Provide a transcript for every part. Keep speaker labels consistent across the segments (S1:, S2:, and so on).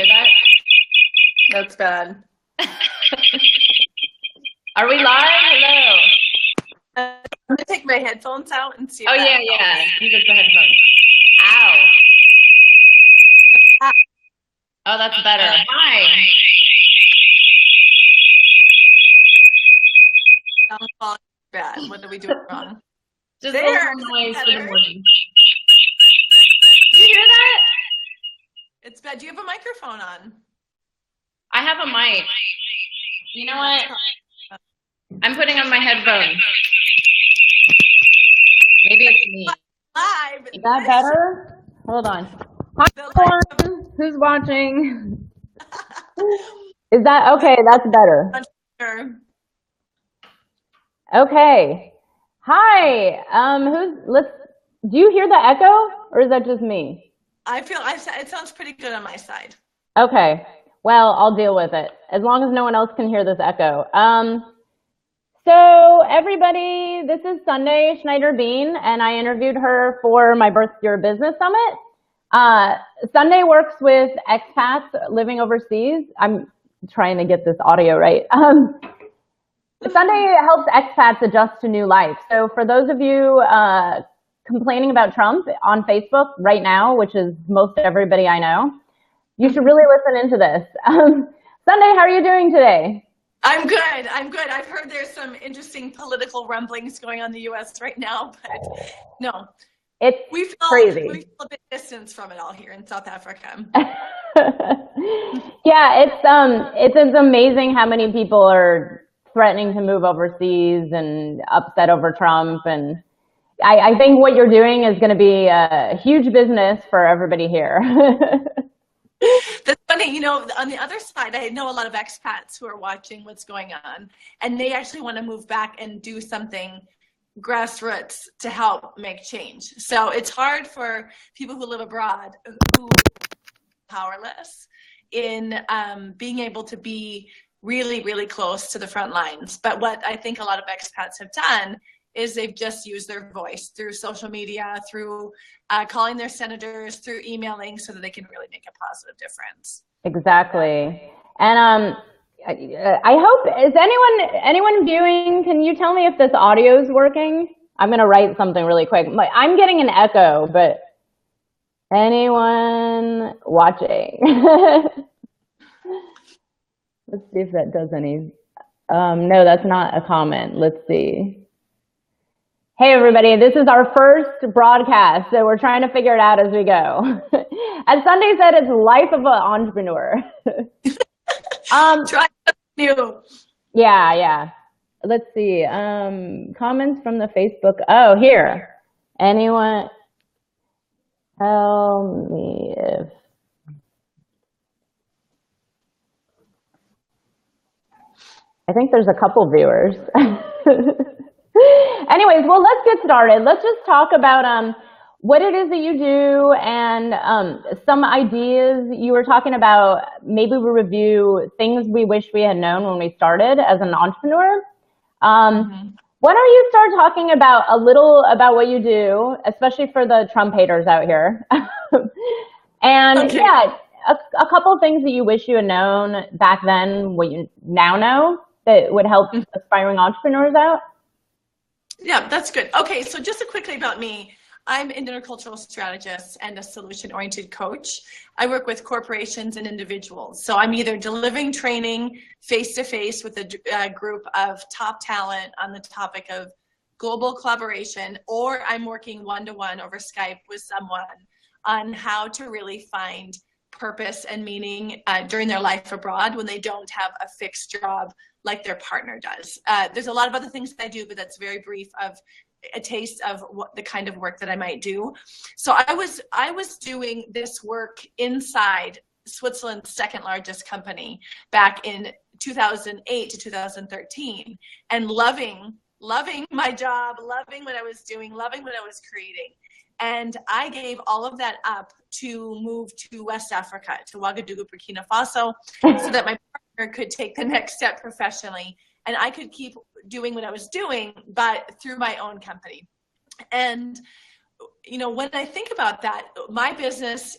S1: hear that?
S2: That's bad.
S1: Are we live? Hello.
S2: I'm going to take my headphones out and see if
S1: Oh,
S2: that
S1: yeah. You get the headphones. Ow. Oh, that's better. Hi.
S2: sounds bad. What are we doing wrong?
S1: Just a little noise for the morning.
S2: Do you hear that? It's bad. Do you have a microphone on?
S1: I have a mic. You know what? I'm putting on my headphones. Maybe it's me.
S2: Live.
S1: Is that better? Hold on. Hi, everyone. Who's watching? Is that okay? That's better. Okay. Hi. Do you hear the echo, or is that just me?
S2: It sounds pretty good on my side.
S1: Okay. Well, I'll deal with it as long as no one else can hear this echo. So everybody, this is Sundae Schneider-Bean, and I interviewed her for my Birth Your Business Summit. Sundae works with expats living overseas. I'm trying to get this audio right. Sundae helps expats adjust to new life. So for those of you complaining about Trump on Facebook right now, which is most everybody I know, you should really listen into this. Sundae, how are you doing today?
S2: I'm good. I've heard there's some interesting political rumblings going on in the U.S. right now, but no. We feel a bit distance from it all here in South Africa.
S1: Yeah, it's amazing how many people are threatening to move overseas and upset over Trump. And I think what you're doing is going to be a huge business for everybody here.
S2: That's funny, on the other side, I know a lot of expats who are watching what's going on, and they actually want to move back and do something grassroots to help make change. So it's hard for people who live abroad who are powerless in being able to be really, really close to the front lines. But what I think a lot of expats have done is they've just used their voice through social media, through calling their senators, through emailing, so that they can really make a positive difference.
S1: Exactly. And I hope, is anyone viewing, can you tell me if this audio is working? I'm going to write something really quick. I'm getting an echo, but anyone watching? Let's see if that does any. No, that's not a comment. Let's see. Hey everybody, this is our first broadcast, so we're trying to figure it out as we go. As Sundae said, it's life of an entrepreneur.
S2: Try something new.
S1: Yeah. Let's see. Comments from the Facebook. Oh, here. Anyone tell me if I think there's a couple viewers. Anyways, well, let's get started. Let's just talk about what it is that you do and some ideas. You were talking about maybe we review things we wish we had known when we started as an entrepreneur. Why don't you start talking about a little about what you do, especially for the Trump haters out here. And yeah, a couple of things that you wish you had known back then, what you now know that would help aspiring entrepreneurs out.
S2: Yeah, that's good. Okay, so just quickly about me. I'm an intercultural strategist and a solution-oriented coach. I work with corporations and individuals. So I'm either delivering training face-to-face with a group of top talent on the topic of global collaboration, or I'm working one-to-one over Skype with someone on how to really find purpose and meaning during their life abroad when they don't have a fixed job like their partner does. There's a lot of other things that I do, but that's very brief of a taste of what the kind of work that I might do. So I was doing this work inside Switzerland's second largest company back in 2008 to 2013, and loving my job, loving what I was doing, loving what I was creating. And I gave all of that up to move to West Africa, to Ouagadougou, Burkina Faso, so that my partner could take the next step professionally and I could keep doing what I was doing, but through my own company. And when I think about that, my business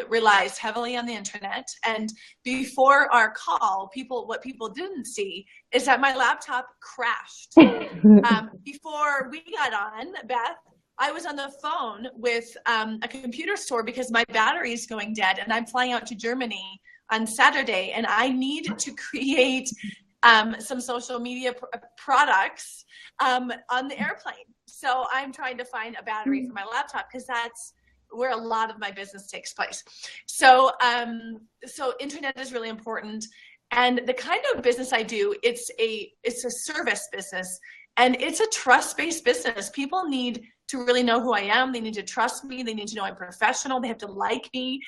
S2: relies heavily on the internet. And before our call, what people didn't see is that my laptop crashed. Before we got on, Beth, I was on the phone with a computer store because my battery is going dead, and I'm flying out to Germany on Saturday, and I need to create some social media products on the airplane. So I'm trying to find a battery for my laptop because that's where a lot of my business takes place. So internet is really important. And the kind of business I do, it's a service business, and it's a trust-based business. People need to really know who I am. They need to trust me. They need to know I'm professional. They have to like me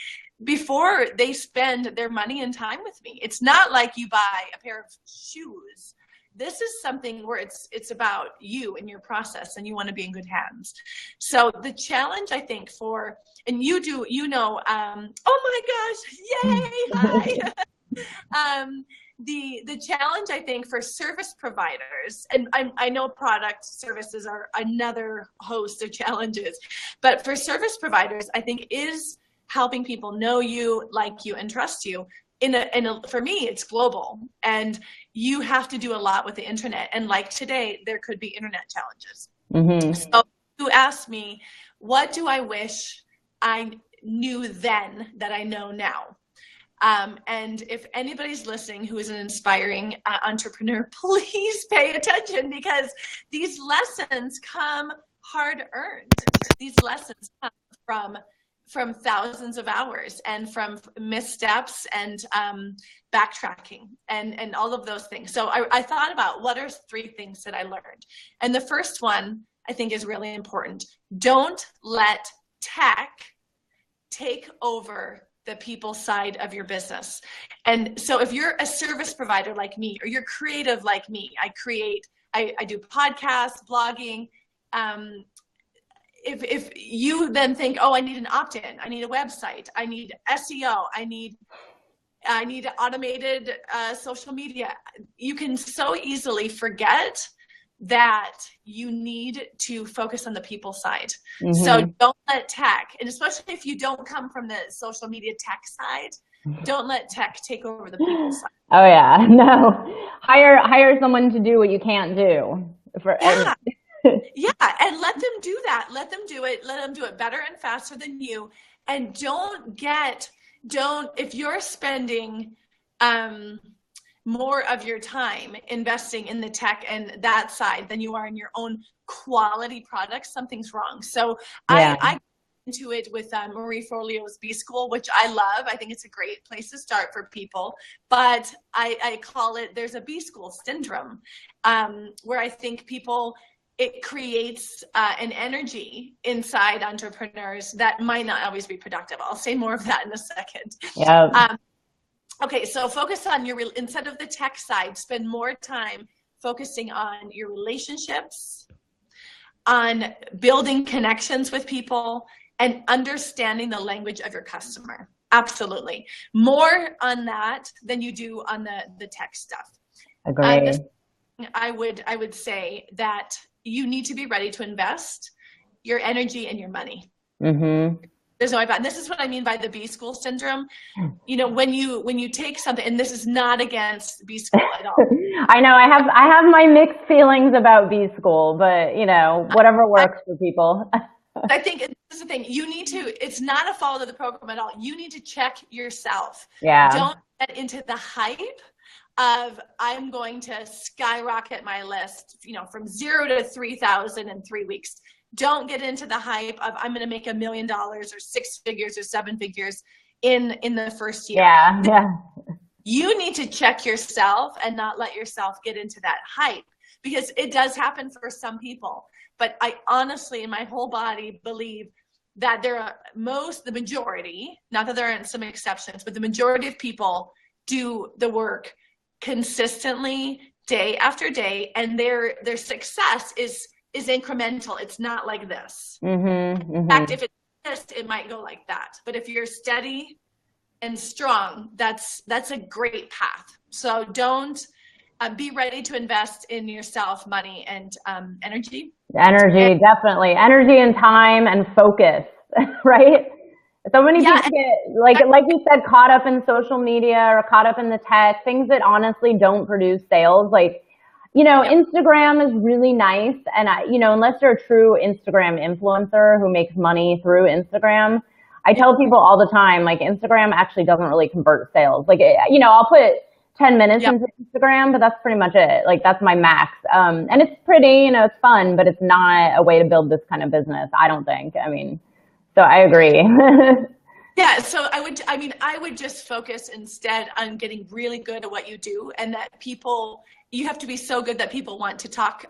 S2: before they spend their money and time with me. It's not like you buy a pair of shoes. This is something where it's about you and your process, and you want to be in good hands. So the challenge, I think, and oh my gosh, yay, hi. The challenge, I think, for service providers, and I know product services are another host of challenges, but for service providers, I think, is helping people know you, like you, and trust you. For me, it's global, and you have to do a lot with the internet. And like today, there could be internet challenges. Mm-hmm. So you asked me, what do I wish I knew then that I know now? And if anybody's listening who is an inspiring entrepreneur, please pay attention, because these lessons come hard earned. These lessons come from thousands of hours and from missteps and backtracking and all of those things. So I thought about what are 3 things that I learned. And the first one I think is really important. Don't let tech take over the people side of your business. And so if you're a service provider like me, or you're creative like me, I do podcasts, blogging. If you then think, oh, I need an opt-in, I need a website, I need SEO, I need automated social media, you can so easily forget that you need to focus on the people side. Mm-hmm. So don't let tech, and especially if you don't come from the social media tech side, don't let tech take over the people side.
S1: Oh yeah, no. Hire someone to do what you can't do.
S2: Yeah, and let them do that. Let them do it. Let them do it better and faster than you. And if you're spending more of your time investing in the tech and that side than you are in your own quality products, something's wrong. So yeah. I into it with Marie Forleo's B School, which I love. I think it's a great place to start for people. But I call it, there's a B School syndrome, where I think it creates an energy inside entrepreneurs that might not always be productive. I'll say more of that in a second. Yeah. Okay, so focus on instead of the tech side, spend more time focusing on your relationships, on building connections with people, and understanding the language of your customer. Absolutely. More on that than you do on the tech stuff.
S1: Agreed.
S2: I would say that you need to be ready to invest your energy and your money. Mm-hmm. There's no way about it. And this is what I mean by the B School syndrome. When you take something, and this is not against B School at all.
S1: I know I have my mixed feelings about B School, but whatever works for people.
S2: I think this is the thing. It's not a fault of the program at all. You need to check yourself. Yeah. Don't get into the hype of I'm going to skyrocket my list, from 0 to 3,000 in 3 weeks. Don't get into the hype of I'm going to make $1 million or 6 figures or 7 figures in the first year.
S1: Yeah.
S2: You need to check yourself and not let yourself get into that hype, because it does happen for some people. But I honestly, in my whole body, believe that the majority, not that there aren't some exceptions, but the majority of people do the work consistently day after day, and their success is incremental. It's not like this. Mm-hmm. In fact, if it's this, it might go like that. But if you're steady and strong, that's a great path. So don't be ready to invest in yourself, money, and energy.
S1: Energy, definitely. Energy and time and focus, right? So many
S2: Yeah,
S1: people get, like you said, caught up in social media or caught up in the tech, things that honestly don't produce sales. Like, Instagram is really nice. And unless you're a true Instagram influencer who makes money through Instagram, I tell people all the time, like, Instagram actually doesn't really convert sales. Like, I'll put 10 minutes into Instagram, but that's pretty much it. Like, that's my max. And it's pretty, it's fun, but it's not a way to build this kind of business, I don't think. I mean, so I agree.
S2: Yeah, so I would just focus instead on getting really good at what you do, and that you have to be so good that people want to talk,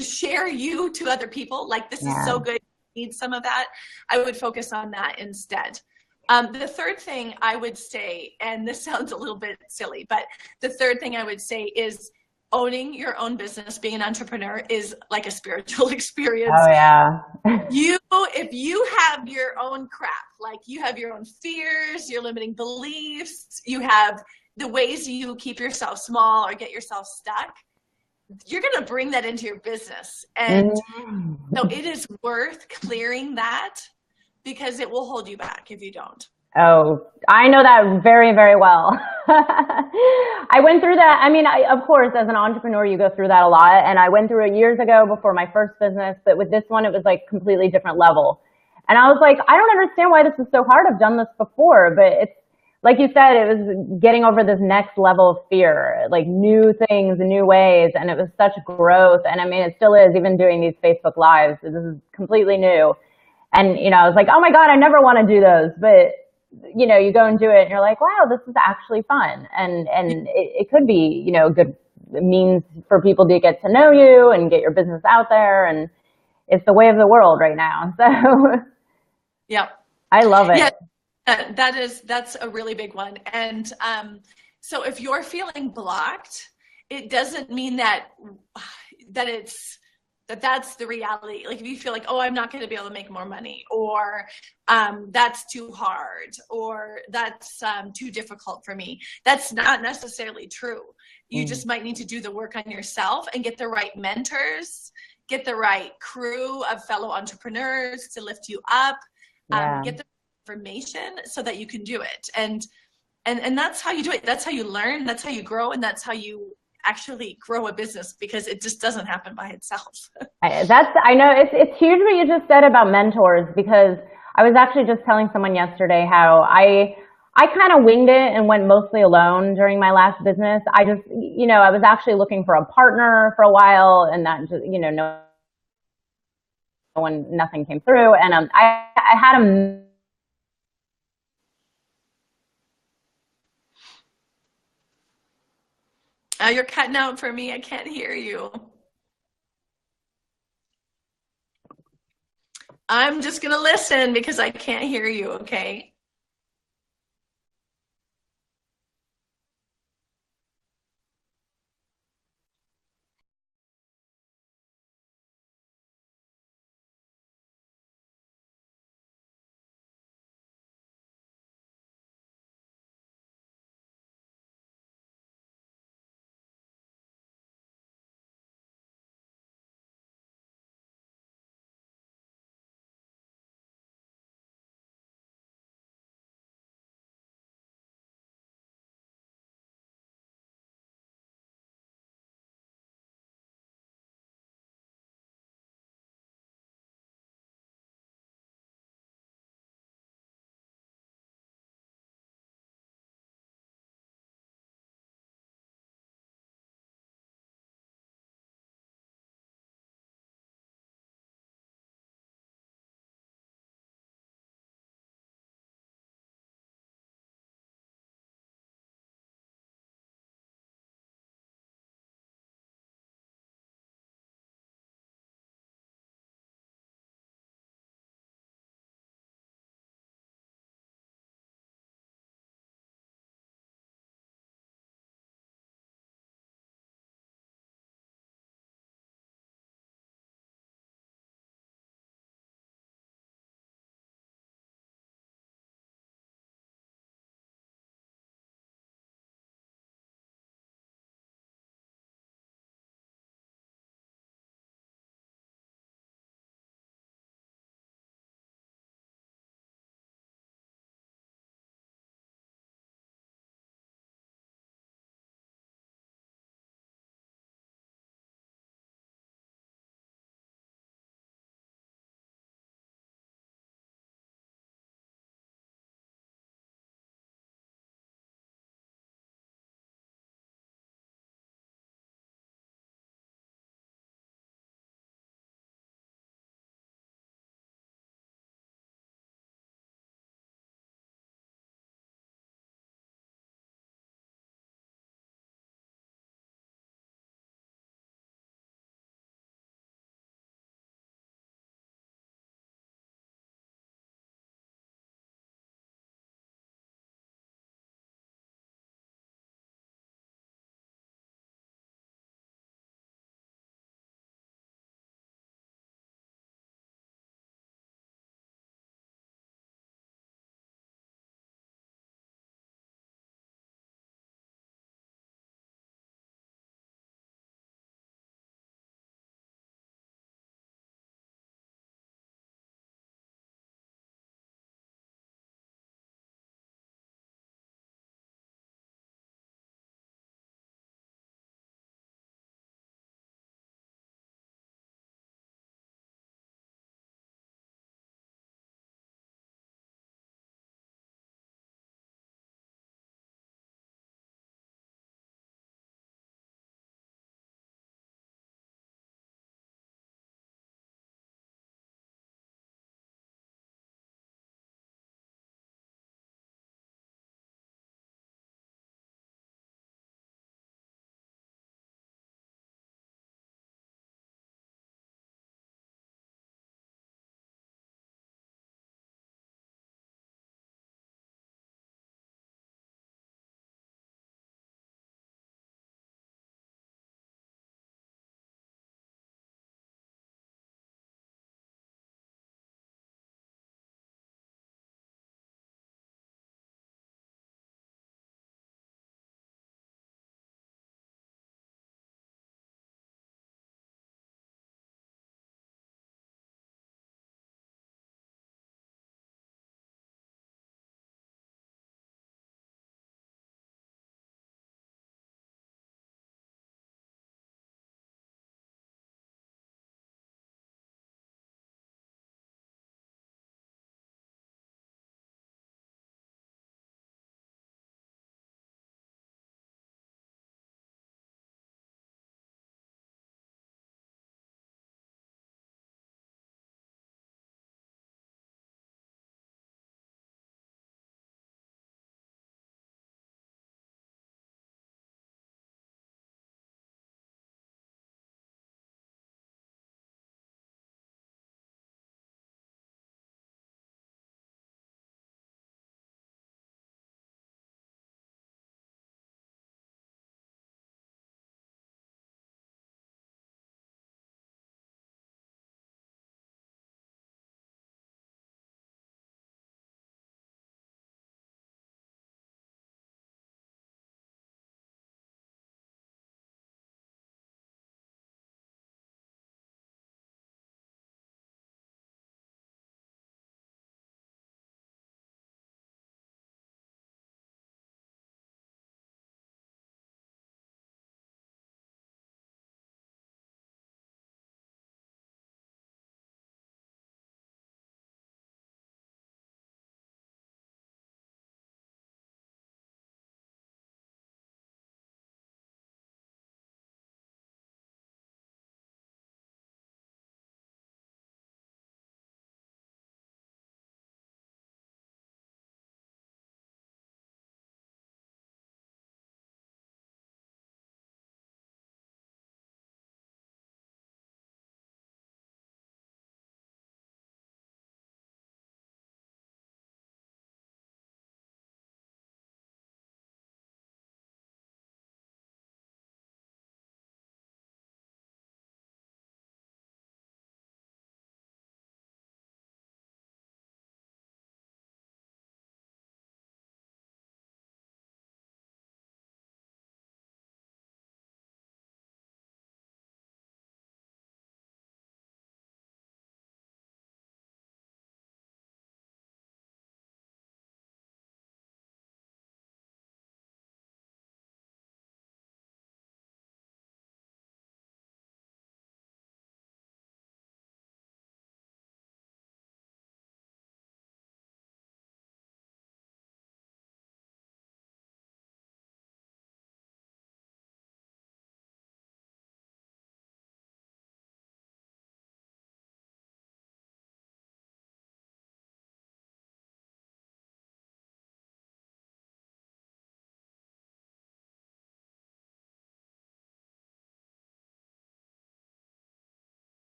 S2: share you to other people. Like, this is so good, you need some of that. I would focus on that instead. The third thing I would say, and this sounds a little bit silly, but the third thing I would say is owning your own business, being an entrepreneur, is like a spiritual experience.
S1: Oh, yeah.
S2: If you have your own crap, like you have your own fears, your limiting beliefs, you have the ways you keep yourself small or get yourself stuck, you're going to bring that into your business. And so it is worth clearing that, because it will hold you back if you don't.
S1: Oh, I know that very, very well. I went through that. I mean, of course, as an entrepreneur, you go through that a lot. And I went through it years ago before my first business. But with this one, it was like completely different level. And I was like, I don't understand why this is so hard. I've done this before. But it's, like you said, it was getting over this next level of fear, like new things and new ways. And it was such growth. And I mean, it still is, even doing these Facebook Lives. This is completely new. And, I was like, oh my God, I never want to do those. But you go and do it and you're like, wow, this is actually fun. And it could be, good means for people to get to know you and get your business out there. And it's the way of the world right now. So
S2: yeah,
S1: I love it.
S2: Yeah, that's a really big one. And so if you're feeling blocked, it doesn't mean that's the reality. Like, if you feel like, oh, I'm not going to be able to make more money, or that's too hard, or that's too difficult for me, that's not necessarily true. You just might need to do the work on yourself and get the right mentors, get the right crew of fellow entrepreneurs to lift you up, get the information so that you can do it. And that's how you do it. That's how you learn. That's how you grow. And that's how you actually grow a business, because it just doesn't happen by itself.
S1: I know it's huge what you just said about mentors, because I was actually just telling someone yesterday how I kind of winged it and went mostly alone during my last business. I just, I was actually looking for a partner for a while, and that just, nothing came through. And I had a
S2: You're cutting out for me. I can't hear you. I'm just going to listen because I can't hear you, okay?